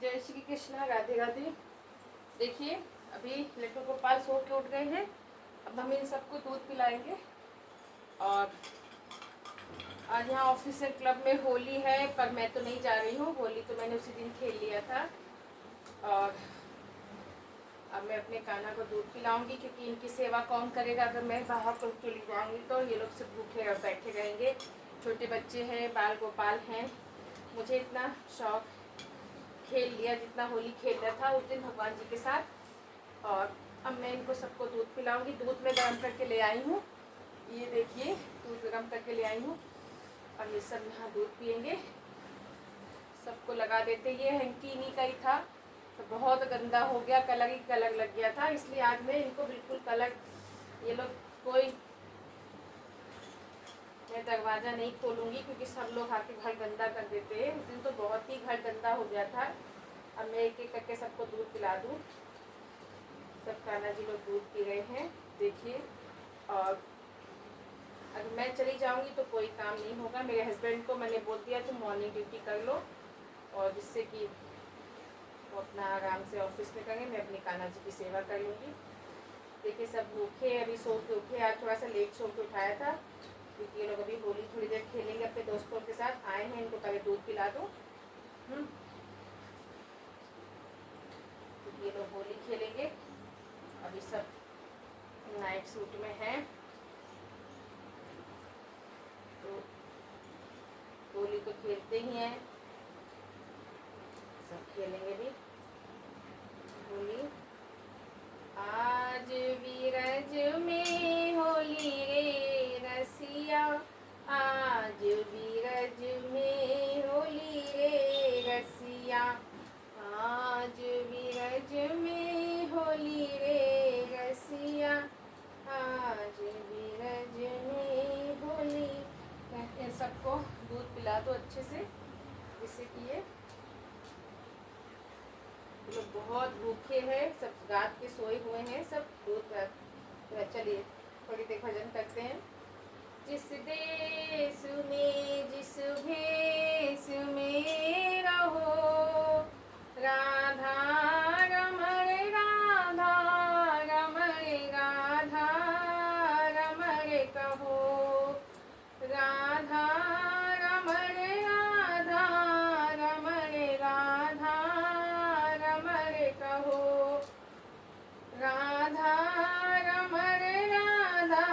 जय श्री कृष्णा, राधे राधे। देखिए अभी लड्डू गोपाल सो के उठ गए हैं। अब हम इन सबको दूध पिलाएंगे। और आज यहाँ ऑफिस से क्लब में होली है, पर मैं तो नहीं जा रही हूँ। होली तो मैंने उसी दिन खेल लिया था। और अब मैं अपने कान्हा को दूध पिलाऊंगी, क्योंकि इनकी सेवा कौन करेगा। अगर मैं बाहर को चली जाऊँगी तो ये लोग सब भूखे और बैठे रहेंगे। छोटे बच्चे हैं, बाल गोपाल हैं। मुझे इतना शौक खेल लिया जितना होली खेल रहा था उस दिन भगवान जी के साथ। और अब मैं इनको सबको दूध पिलाऊंगी। दूध में गर्म करके ले आई हूँ, ये देखिए दूध गर्म करके ले आई हूँ। और ये सब यहाँ दूध पियेंगे। सबको लगा देते। ये हैंकीनी का ही था तो बहुत गंदा हो गया, कलर ही कलर लग गया था। इसलिए आज मैं इनको बिल्कुल कलर, ये लोग कोई, मैं दरवाज़ा नहीं खोलूँगी क्योंकि सब लोग आके घर गंदा कर देते हैं। उस दिन तो बहुत ही घर गंदा हो गया था। अब मैं एक एक करके सबको दूध पिला दूँ। सब कान्हा जी लोग दूध पी रहे हैं, देखिए। और अगर मैं चली जाऊंगी तो कोई काम नहीं होगा। मेरे हस्बैंड को मैंने बोल दिया तुम मॉर्निंग ड्यूटी कर लो, और जिससे कि वो अपना आराम से ऑफिस में करें, मैं अपनी कान्हा जी की सेवा कर लूँगी। देखिए सब भूखे, अभी सो के उठे। आज थोड़ा सा लेट सो के उठाया था क्योंकि ये लोग अभी होली थोड़ी देर खेलेंगे अपने दोस्तों के साथ। आए हैं, इनको पहले दूध पिला दो। ये लोग होली खेलेंगे। अभी सब नाइट सूट में हैं, तो होली तो खेलते ही हैं, सब खेलेंगे भी होली। आज बीरज में होली रे रसिया, आज बीरज में होली रे रसिया, आज बीरज में होली रे रसिया, आज बीरज में होली। इन सबको दूध पिला दो अच्छे से, जिससे कि ये लोग बहुत भूखे हैं। सब रात के सोए हुए हैं, सब दूध। चलिए थोड़ी देर भजन करते हैं। जिस देश में जिस भेष में रहो, राधा रमण राधा रमण राधा रमण कहो, राधा रमण राधा रमण राधा रमण कहो, राधा रमण राधा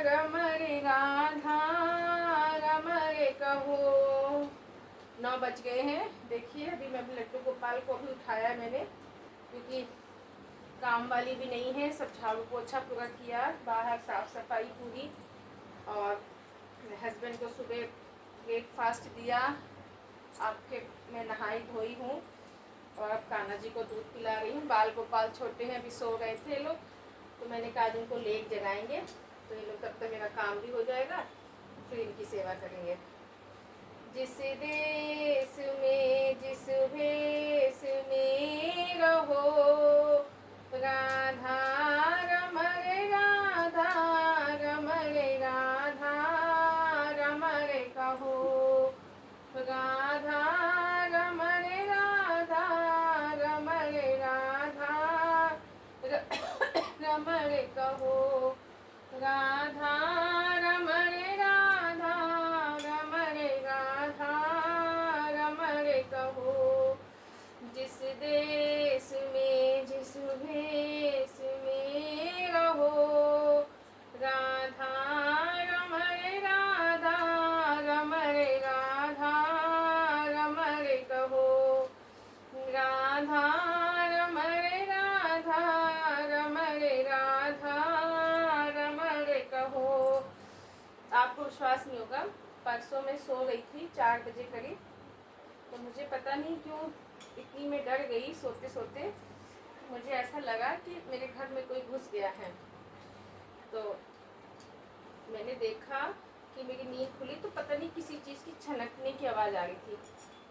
रमण राधा रमण कहो। 9 बज गए हैं। देखिए अभी मैं लड्डू गोपाल को भी उठाया मैंने, क्योंकि काम वाली भी नहीं है। सब झाड़ू पोछा पूरा किया, बाहर साफ सफाई पूरी। और हस्बैंड को सुबह ब्रेकफास्ट दिया। आपके मैं नहाई धोई हूँ और अब कान्हा जी को दूध पिला रही हूँ। बाल गोपाल छोटे हैं, अभी सो गए थे लोग, तो मैंने कहा इनको लेट जगाएंगे तो ये लोग तब तक मेरा काम भी हो जाएगा, फिर इनकी सेवा करेंगे। जिस देश में जिस भेष में रहो, राधा रमण राधा रमण राधा रमण कहो, राधा रमण राधा रमण राधा रमण कहो, राधा रमण राधा रमण राधा रमण कहो। जिस देश में जिस भेष में रहो, राधा रमण राधा रमण राधा रमण कहो, राधा रमण राधा रमण राधा रमण कहो। आपको विश्वास नहीं होगा, परसों मैं सो गई थी 4 बजे करीब, तो मुझे पता नहीं क्यों इतनी मैं डर गई। सोते सोते मुझे ऐसा लगा कि मेरे घर में कोई घुस गया है। तो मैंने देखा कि मेरी नींद खुली तो पता नहीं किसी चीज़ की छनकने की आवाज़ आ रही थी।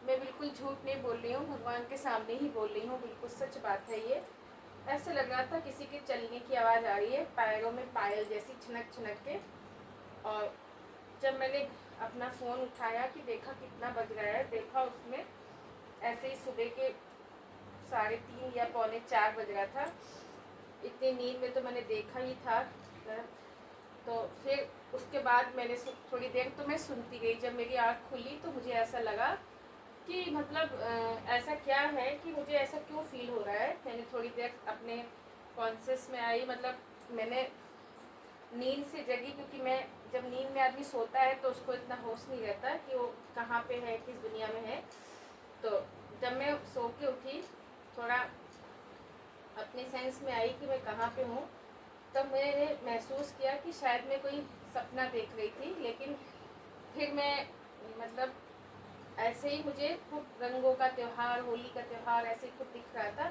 मैं बिल्कुल झूठ नहीं बोल रही हूँ, भगवान के सामने ही बोल रही हूँ, बिल्कुल सच बात है ये। ऐसा लग रहा था किसी के चलने की आवाज़ आ रही है, पैरों में पायल जैसी छनक छनक के। और जब मैंने अपना फ़ोन उठाया कि देखा कितना बज रहा है, देखा उसमें ऐसे ही सुबह के 3:30 या 3:45 बज रहा था। इतनी नींद में तो मैंने देखा ही था। तो फिर उसके बाद मैंने थोड़ी देर तो मैं सुनती गई। जब मेरी आँख खुली तो मुझे ऐसा लगा कि मतलब ऐसा क्या है कि मुझे ऐसा क्यों फील हो रहा है। मैंने थोड़ी देर अपने कॉन्शियस में आई, मतलब मैंने नींद से जगी, क्योंकि मैं जब नींद में आदमी सोता है तो उसको इतना होश नहीं रहता कि वो कहाँ पे है, किस दुनिया में है। तो जब मैं सो के उठी, थोड़ा अपने सेंस में आई कि मैं कहाँ पे हूँ, तब मैंने महसूस किया कि शायद मैं कोई सपना देख रही थी। लेकिन फिर मैं मतलब ऐसे ही मुझे खूब रंगों का त्यौहार, होली का त्यौहार ऐसे ही खूब दिख रहा था।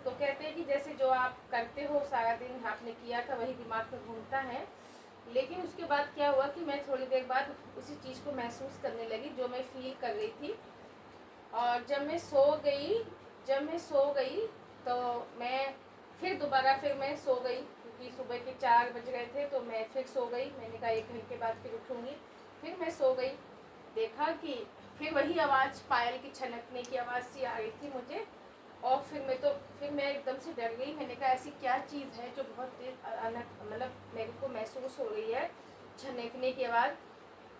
तो कहते हैं कि जैसे जो आप करते हो सारा दिन आपने किया था वही दिमाग में घूमता है। लेकिन उसके बाद क्या हुआ कि मैं थोड़ी देर बाद उसी चीज़ को महसूस करने लगी जो मैं फील कर रही थी। और जब मैं सो गई तो मैं फिर मैं सो गई, क्योंकि सुबह के 4 बज गए थे। तो मैं फिर सो गई। मैंने कहा 1 घंटे बाद फिर उठूँगी। फिर मैं सो गई। देखा कि फिर वही आवाज़, पायल की छनकने की आवाज़ सी आ रही थी मुझे। और फिर मैं एकदम से डर गई। मैंने कहा ऐसी क्या चीज़ है जो बहुत तेज मतलब मेरे को महसूस हो रही है, छनकने की आवाज़।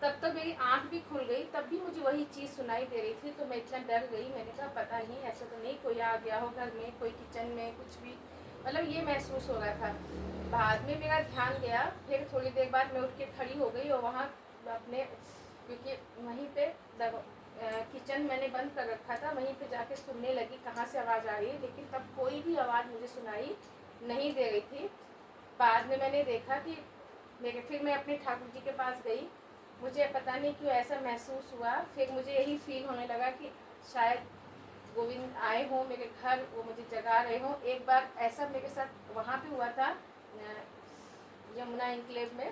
तब तक मेरी आँख भी खुल गई, तब भी मुझे वही चीज़ सुनाई दे रही थी। तो मैं इतना डर गई। मैंने कहा पता नहीं, ऐसा तो नहीं कोई आ गया हो घर में, कोई किचन में कुछ भी, मतलब ये महसूस हो रहा था। बाद में मेरा ध्यान गया, फिर थोड़ी देर बाद मैं उठ के खड़ी हो गई और वहाँ अपने, क्योंकि वहीं पे किचन मैंने बंद कर रखा था, वहीं पे जाके सुनने लगी कहाँ से आवाज़ आ रही है। लेकिन तब कोई भी आवाज़ मुझे सुनाई नहीं दे रही थी। बाद में मैंने देखा कि फिर मैं अपने ठाकुर जी के पास गई। मुझे पता नहीं क्यों ऐसा महसूस हुआ। फिर मुझे यही फील होने लगा कि शायद गोविंद आए हों मेरे घर, वो मुझे जगा रहे हों। एक बार ऐसा मेरे साथ वहाँ पे हुआ था, यमुना इंक्लेव में।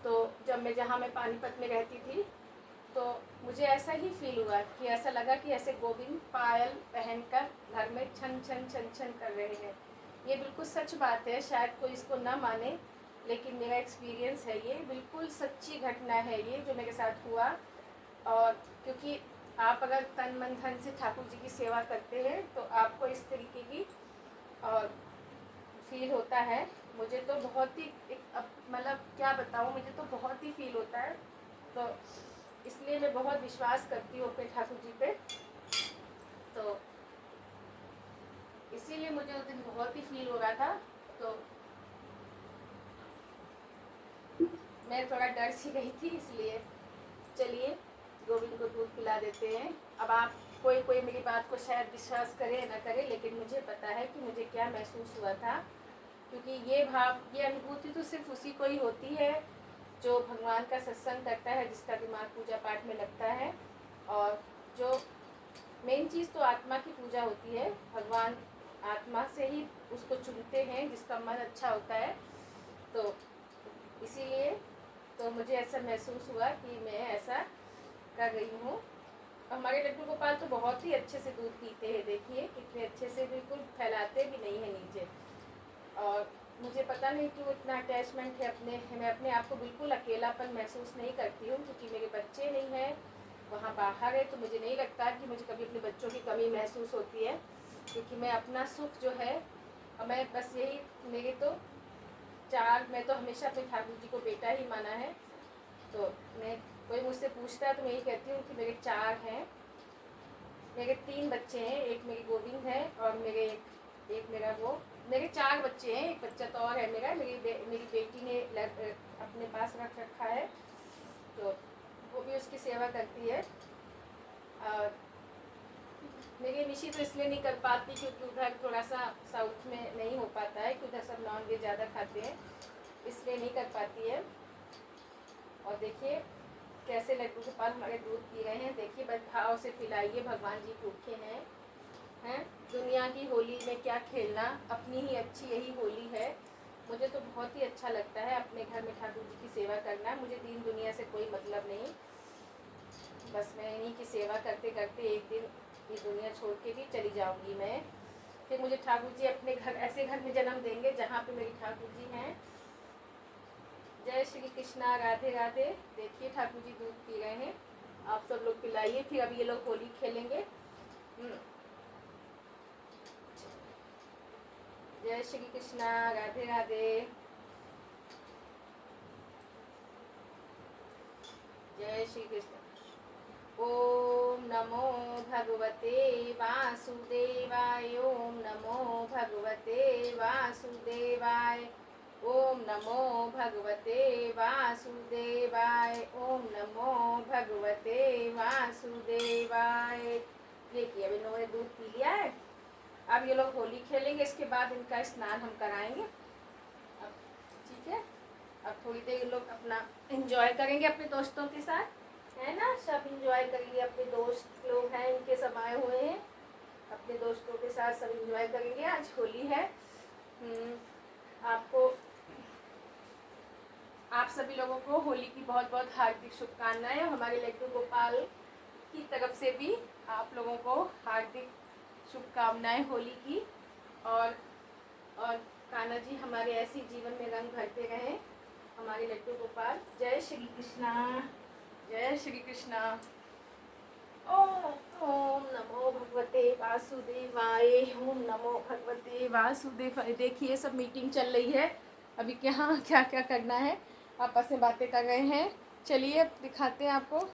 तो जहाँ मैं पानीपत में रहती थी, तो मुझे ऐसा ही फील हुआ कि ऐसा लगा कि ऐसे गोविंद पायल पहनकर घर में छन छन छन छन कर रहे हैं। ये बिल्कुल सच बात है, शायद कोई इसको ना माने, लेकिन मेरा एक्सपीरियंस है, ये बिल्कुल सच्ची घटना है ये जो मेरे साथ हुआ। और क्योंकि आप अगर तन मन धन से ठाकुर जी की सेवा करते हैं तो आपको इस तरीके की और फील होता है। मुझे तो बहुत ही मतलब क्या बताऊँ, मुझे तो बहुत ही फील होता है। तो इसलिए मैं बहुत विश्वास करती हूँ अपने ठाकुर जी पे। तो इसीलिए मुझे उस दिन बहुत ही फील हो रहा था। तो मैं थोड़ा डर सी गई थी, इसलिए चलिए गोविंद को दूध पिला देते हैं। अब आप कोई मेरी बात को शायद विश्वास करे ना करे, लेकिन मुझे पता है कि मुझे क्या महसूस हुआ था। क्योंकि ये भाव, ये अनुभूति तो सिर्फ उसी को ही होती है जो भगवान का सत्संग करता है, जिसका दिमाग पूजा पाठ में लगता है। और जो मेन चीज़ तो आत्मा की पूजा होती है। भगवान आत्मा से ही उसको चुनते हैं जिसका मन अच्छा होता है। तो इसीलिए तो मुझे ऐसा महसूस हुआ कि मैं ऐसा कर रही हूँ। हमारे लड्डू गोपाल तो बहुत ही अच्छे से दूध पीते हैं, देखिए कितने अच्छे से, बिल्कुल फैलाते भी नहीं है नीचे। और मुझे पता नहीं क्यों इतना अटैचमेंट है मैं अपने आप को बिल्कुल अकेलापन महसूस नहीं करती हूँ, क्योंकि मेरे बच्चे नहीं हैं, वहाँ बाहर है। तो मुझे नहीं लगता कि मुझे कभी अपने बच्चों की कमी महसूस होती है, क्योंकि मैं अपना सुख जो है, और मैं बस यही, मैं तो हमेशा अपने ठाकुर जी को बेटा ही माना है। तो मैं, कोई मुझसे पूछता है तो मैं यही कहती हूँ कि मेरे 4 हैं, मेरे 3 बच्चे हैं, एक मेरी गोविंद है और मेरे 4 बच्चे हैं, एक बच्चा तो और है मेरा, मेरी बेटी ने अपने पास रख रखा है, तो वो भी उसकी सेवा करती है। और मेरी निशी तो इसलिए नहीं कर पाती क्योंकि उधर थोड़ा सा साउथ में नहीं हो पाता है, कि उधर सब नॉन वेज ज़्यादा खाते हैं, इसलिए नहीं कर पाती है। और देखिए कैसे लड्डू गोपाल हमारे दूध पी रहे हैं, देखिए बस भाव से पिलाइए, भगवान जी भूखे हैं। दुनिया की होली में क्या खेलना, अपनी ही अच्छी यही होली है। मुझे तो बहुत ही अच्छा लगता है अपने घर में ठाकुर जी की सेवा करना। मुझे दीन दुनिया से कोई मतलब नहीं, बस मैं इन्हीं की सेवा करते करते एक दिन ये दुनिया छोड़ के भी चली जाऊंगी मैं। फिर मुझे ठाकुर जी अपने घर, ऐसे घर में जन्म देंगे जहाँ पे मेरी ठाकुर जी हैं। जय श्री कृष्णा, राधे राधे। देखिए ठाकुर जी दूध पी रहे हैं, आप सब लोग पिलाइए, फिर अब ये लोग होली खेलेंगे। जय श्री कृष्णा, राधे राधे। जय श्री कृष्ण। ओम नमो भगवते वासुदेवाय, ओम नमो भगवते वासुदेवाय, ओम नमो भगवते वासुदेवाय, ओम नमो भगवते वासुदेवाय। देखिए अभी इन्होंने दूध पी लिया है, अब ये लोग होली खेलेंगे, इसके बाद इनका स्नान हम कराएंगे। अब ठीक है, अब थोड़ी देर ये लोग अपना एंजॉय करेंगे अपने दोस्तों के साथ, है ना, सब एंजॉय करेंगे। अपने दोस्त लोग हैं, इनके सब आए हुए हैं, अपने दोस्तों के साथ सब एंजॉय करेंगे। आज होली है। आपको, आप सभी लोगों को होली की बहुत बहुत हार्दिक शुभकामनाएं। हमारे लड्डू गोपाल की तरफ से भी आप लोगों को हार्दिक शुभकामनाएं होली की। और कान्हा जी हमारे ऐसे जीवन में रंग भरते रहें, हमारे लड्डू गोपाल। जय श्री कृष्णा, जय श्री कृष्णा। ओम नमो भगवते वासुदेवाय, ओम नमो भगवते वासुदेवाय। देखिए सब मीटिंग चल रही है अभी, क्या क्या क्या करना है, आपस में बातें कर रहे हैं। चलिए दिखाते हैं आपको।